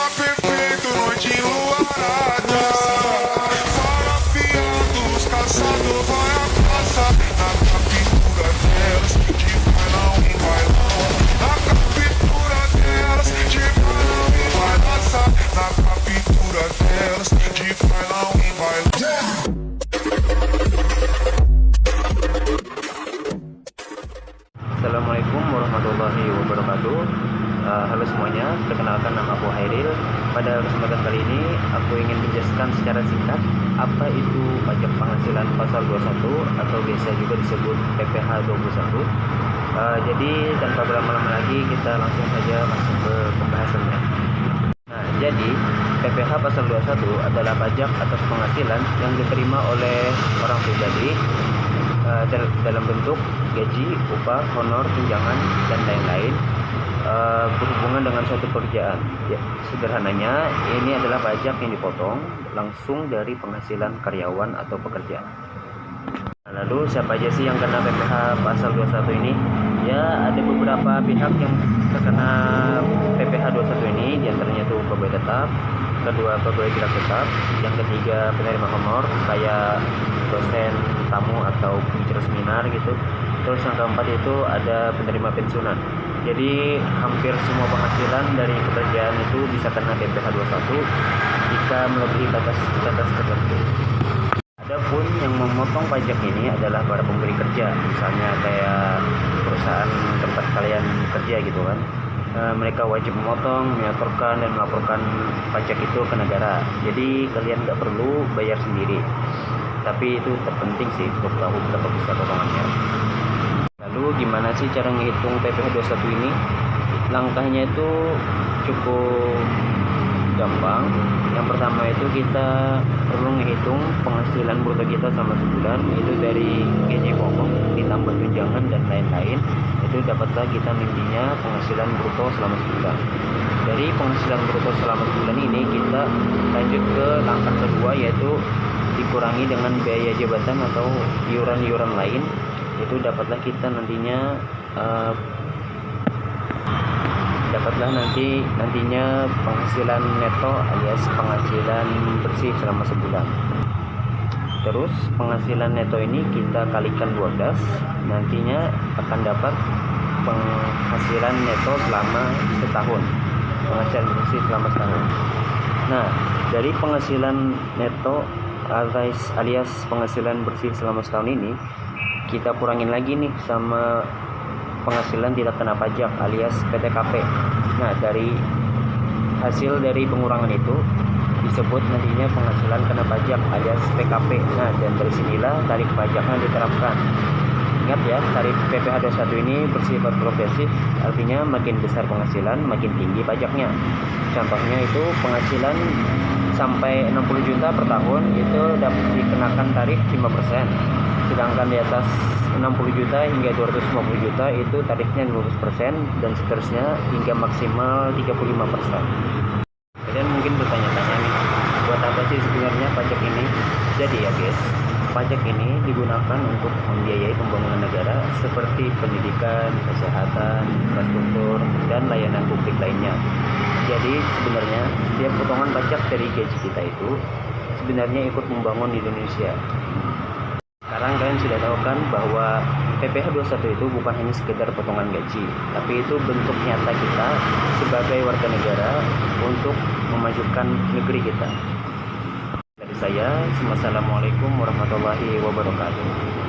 perfeito, noite enluarada. Parafiados, caçador vai a caça. Na captura delas, de bailão em bailão. Na captura delas, de bailão em bailão. Na captura delas, de bailão em bailão. Assalamualaikum warahmatullahi wabarakatuh. Halo semuanya, perkenalkan nama aku Hairil. Pada kesempatan kali ini aku ingin menjelaskan secara singkat apa itu pajak penghasilan pasal 21 atau biasa juga disebut PPh 21. Jadi tanpa berlama-lama lagi kita langsung saja masuk ke pembahasannya. Nah, jadi PPh pasal 21 adalah pajak atas penghasilan yang diterima oleh orang pribadi dalam bentuk gaji, upah, honor, tunjangan, dan lain-lain berhubungan dengan suatu pekerjaan. Ya, sederhananya ini adalah pajak yang dipotong langsung dari penghasilan karyawan atau pekerja. Nah, lalu siapa aja sih yang kena PPh pasal 21 ini? Ya, ada beberapa pihak yang terkena PPh 21 ini, diantaranya itu pegawai tetap, kedua pegawai tidak tetap, yang ketiga penerima honor kayak dosen tamu atau pembicara seminar gitu. Terus yang keempat itu ada penerima pensiunan. Jadi hampir semua penghasilan dari pekerjaan itu bisa kena PPh 21 jika melebihi batas tertentu. Adapun yang memotong pajak ini adalah para pemberi kerja, misalnya kayak perusahaan tempat kalian kerja gitu kan. Mereka wajib memotong, menyetorkan, dan melaporkan pajak itu ke negara. Jadi kalian nggak perlu bayar sendiri. Tapi itu terpenting sih untuk tahu berapa besar potongannya. Lalu gimana sih cara menghitung PPh 21 ini? Langkahnya itu cukup gampang. Yang pertama itu kita perlu menghitung penghasilan bruto kita selama sebulan, itu dari gaji pokok ditambah tunjangan dan lain-lain. Itu dapatlah kita intinya penghasilan bruto selama sebulan. Dari penghasilan bruto selama sebulan ini kita lanjut ke langkah kedua, yaitu dikurangi dengan biaya jabatan atau iuran-iuran lain. Itu dapatlah kita nantinya nantinya penghasilan neto alias penghasilan bersih selama sebulan. Terus penghasilan neto ini kita kalikan 12, nantinya akan dapat penghasilan neto selama setahun, penghasilan bersih selama setahun. Nah, dari penghasilan neto alias penghasilan bersih selama setahun ini kita kurangin lagi nih sama penghasilan tidak kena pajak alias PTKP. Nah, dari hasil dari pengurangan itu disebut nantinya penghasilan kena pajak alias PKP. Nah, dan dari sinilah tarif pajaknya diterapkan. Ingat ya, tarif PPh 21 ini bersifat progresif, artinya makin besar penghasilan makin tinggi pajaknya. Contohnya itu penghasilan sampai 60 juta per tahun itu dapat dikenakan tarif 5%. Sedangkan di atas 60 juta hingga 250 juta itu tarifnya 15% dan seterusnya hingga maksimal 35%. Dan mungkin bertanya-tanya nih, buat apa sih sebenarnya pajak ini? Jadi ya guys, pajak ini digunakan untuk membiayai pembangunan negara seperti pendidikan, kesehatan, infrastruktur, dan layanan publik lainnya. Jadi sebenarnya setiap potongan pajak dari gaji kita itu sebenarnya ikut membangun Indonesia. Sekarang kalian sudah tahu kan bahwa PPh 21 itu bukan hanya sekedar potongan gaji, tapi itu bentuk nyata kita sebagai warga negara untuk memajukan negeri kita. Dari saya, wassalamualaikum warahmatullahi wabarakatuh.